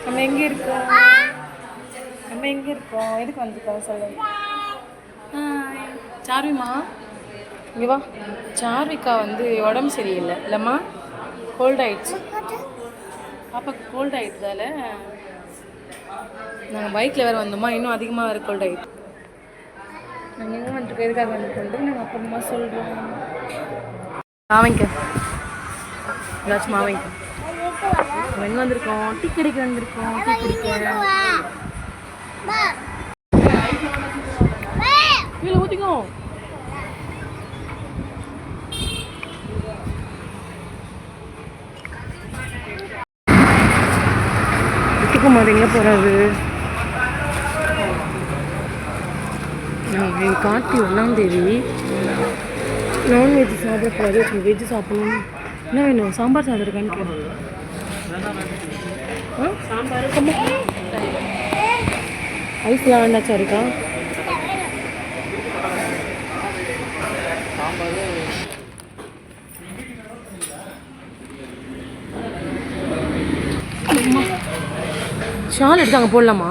நம்ம எங்கே இருக்கோம்? நம்ம எங்கே இருக்கோம்? எதுக்கு வந்துருக்கோம் சொல்லு. சார்விமா இங்கே வா. சார்விக்கா வந்து உடம்பு சரியில்லை இல்லைம்மா, கோல்ட் ஆயிடுச்சு. பாப்பாக்கு கோல்ட் ஆகிட்டதால நாங்கள் பைக்கில் வேறு வந்தோமா, இன்னும் அதிகமாக வேறு கோல்ட் ஆகிட்டு. நாங்கள் எங்கே வந்துருக்கோம், எதுக்காக வந்துருக்கோன்ட்டு நாங்கள் அப்புறமா சொல்கிறோம். மாவைங்க ஏதாச்சும் மாவைங்க நம்ம எங்கே வந்திருக்கோம்? டீ கடைக்கு வந்திருக்கோம். டீ குடிக்க கீழே ஊற்றிக்கோ. ஊற்றிக்கும் எங்கே போகிறாரு? என் கார்த்தி 1ஆம் தேதி நான்வெஜ் சாப்பிடக்கூடாது, வெஜ்ஜு சாப்பிடணும். என்ன வேணும்? சாம்பார் சாதம் இருக்கான்னு கேட்குறேன். சாம்பார் ஐஸ்லாம் வேண்டாச்சா இருக்கா? ஷால் எடுத்து அங்கே போடலாமா?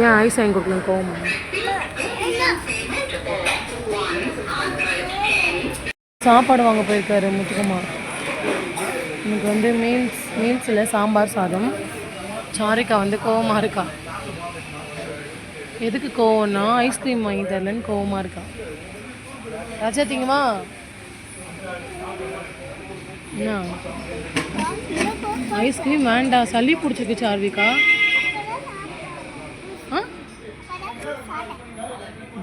ஏன் ஐஸ் வாங்கி கொடுக்கலாம் கோவமா? சாப்பாடு வாங்க போயிருக்காரு முத்துக்குமார். எனக்கு வந்து மீல்ஸில் சாம்பார் சாதம். சாரிக்கா வந்து கோவமாக இருக்கா. எதுக்கு கோவம்னா ஐஸ்கிரீம் வாங்கி தரலன்னு கோவமாக இருக்கா. ராஜா திங்கமா என்ன ஐஸ்கிரீம் வேண்டாம், சளி பிடிச்சிருக்கு சார்விக்கா.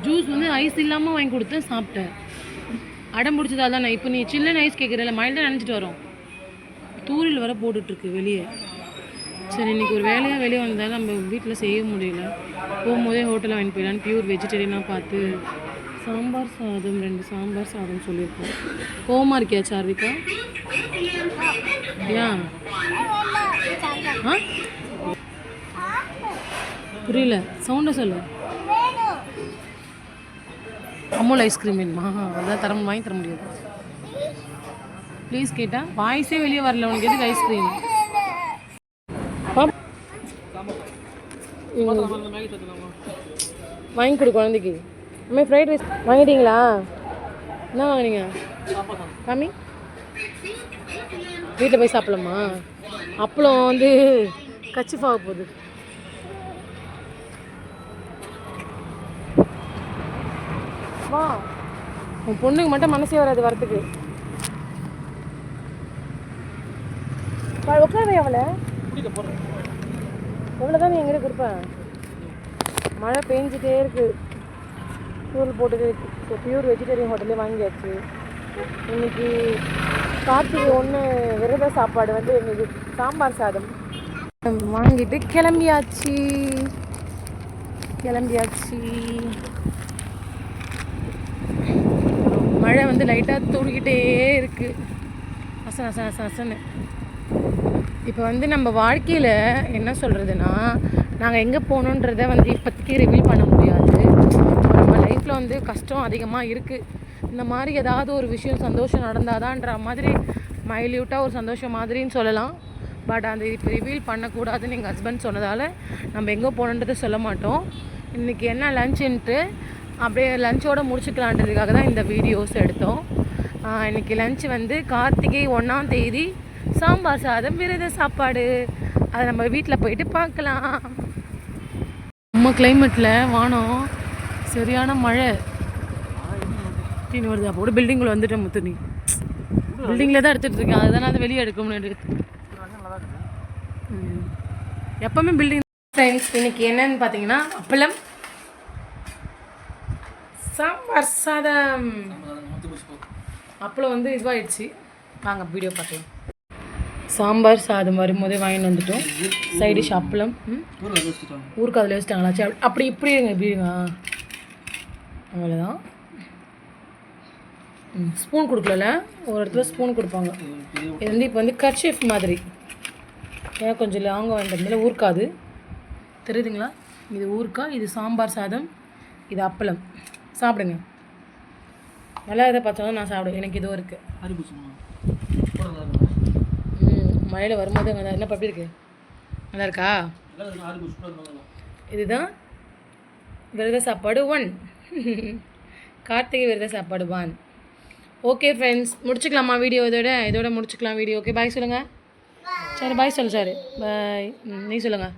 ஜூஸ் வந்து ஐஸ் இல்லாமல் வாங்கி கொடுத்து சாப்பிட்டேன். அடம் பிடிச்சதால தான். இப்போ நீ சில்லுன்னு ஐஸ் கேட்குறல, மைல்டாக நினச்சிட்டு வரோம். தூரில் வர போட்டுட்ருக்கு வெளியே. சரி, இன்றைக்கி ஒரு வேலையாக வெளியே வந்தாலும் நம்ம வீட்டில் செய்ய முடியல. போகும்போதே ஹோட்டலில் வாங்கி போயிடலான்னு பியூர் வெஜிடேரியனாக பார்த்து சாம்பார் சாதம் 2 சாம்பார் சாதம் சொல்லியிருக்கோம். கோவமாக இருக்கியா சார்விக்கா? ஏன் புரியல, சவுண்டை சொல்லு. அமுல் ஐஸ்கிரீம் வேணுமா? அதான் வாங்கி தர முடியாது. ப்ளீஸ் கேட்டால் வாய்ஸே வெளியே வரல. உனக்கு எதுக்கு ஐஸ்கிரீம்? வாங்கி கொடு குழந்தைக்கு. அம்மா ஃப்ரைட் ரைஸ் வாங்கிட்டீங்களா? என்ன வாங்கினீங்க? காமி. வீட்டில் போய் சாப்பிடலாமா? அப்பளம் வந்து கச்சிஃபாக போகுது. வா, உன் பொண்ணுக்கு மட்டும் மனசே வராது வரத்துக்கு. உட்கார எவ்வளோ எவ்வளோதான் நீ எங்கிட்ட கொடுப்பேன். மழை பெஞ்சிட்டே இருக்கு, தூள் போட்டுட்டு இருக்கு. ஸோ பியூர் வெஜிடேரியன் ஹோட்டலே வாங்கியாச்சு. இன்னைக்கு கார்த்திகை 1 விரத சாப்பாடு வந்து இன்னைக்கு சாம்பார் சாதம் வாங்கிட்டு கிளம்பியாச்சு. மழை வந்து லைட்டாக தூடிக்கிட்டே இருக்குது, அசன்னு. இப்போ வந்து நம்ம வாழ்க்கையில் என்ன சொல்கிறதுனா, நாங்கள் எங்கே போகணுன்றதை வந்து இப்போதைக்கு ரிவீல் பண்ண முடியாது. நம்ம லைஃப்பில் வந்து கஷ்டம் அதிகமாக இருக்குது. இந்த மாதிரி ஏதாவது ஒரு விஷயம் சந்தோஷம் நடந்தாதான்ற மாதிரி மைல்யூட்டாக ஒரு சந்தோஷம் மாதிரின்னு சொல்லலாம். பட் அந்த இப்போ ரிவீல் பண்ணக்கூடாதுன்னு எங்கள் ஹஸ்பண்ட் சொன்னதால் நம்ம எங்கே போகணுன்றதை சொல்ல மாட்டோம். இன்றைக்கி என்ன லன்ச்சுன்ட்டு அப்படியே லஞ்சோடு முடிச்சுக்கலான்றதுக்காக தான் இந்த வீடியோஸ் எடுத்தோம். இன்றைக்கி லன்ச் வந்து கார்த்திகை 1ஆம் தேதி சாம்பார் சாதம் விரத சாப்பாடு. அதை நம்ம வீட்டில் போயிட்டு பார்க்கலாம். நம்ம கிளைமேட்டில் வானம் சரியான மழை தீனி வருது. அப்போ கூட பில்டிங்கில் வந்துட்டேன் முத்து. நீ பில்டிங்கில் தான் எடுத்துகிட்டு இருக்கேன், அதுதான் அதை வெளியே எடுக்க முடியாது. எப்போவுமே பில்டிங். ஃப்ரெண்ட்ஸ், இன்றைக்கி என்னன்னு பார்த்தீங்கன்னா அப்பளம் சாம்பார் சாதம். அப்பளம் வந்து இதுவாகிடுச்சு. வாங்க வீடியோ பார்க்கலாம். சாம்பார் சாதம் வரும்போதே வாங்கிட்டு வந்துட்டோம். சைடிஷ் அப்பளம். ஊருக்கு அதில் வச்சுட்டாங்களா? அப்படி இப்படி இருங்க, இப்படி இருங்க. அவ்வளோதான். ஸ்பூன் கொடுக்கல, ஒரு இடத்துல ஸ்பூன் கொடுப்பாங்க. இது வந்து இப்போ வந்து கர்ச்சீஃப் மாதிரி. ஏன் கொஞ்சம் லாங்காக வாங்கிட்டதுனால ஊருக்காது தெரியுதுங்களா? இது ஊருக்கா, இது சாம்பார் சாதம், இது அப்பளம். சாப்பிடுங்க. நல்லா இதை பார்த்தாலும் நான் சாப்பிடுவேன். எனக்கு இதுவும் இருக்குது. மழையில் வரும்போது அங்கே என்ன எப்படி இருக்கு? நல்லா இருக்கா? இதுதான் விரத சாப்பாடு 1. கார்த்திகை விரத சாப்பாடு 1. ஓகே ஃப்ரெண்ட்ஸ், முடிச்சுக்கலாமா வீடியோ? இதோட முடிச்சுக்கலாம் வீடியோ. ஓகே, பாய் சொல்லுங்கள். சரி பாய் சொல்லு. சரி பாய். நீ சொல்லுங்கள்.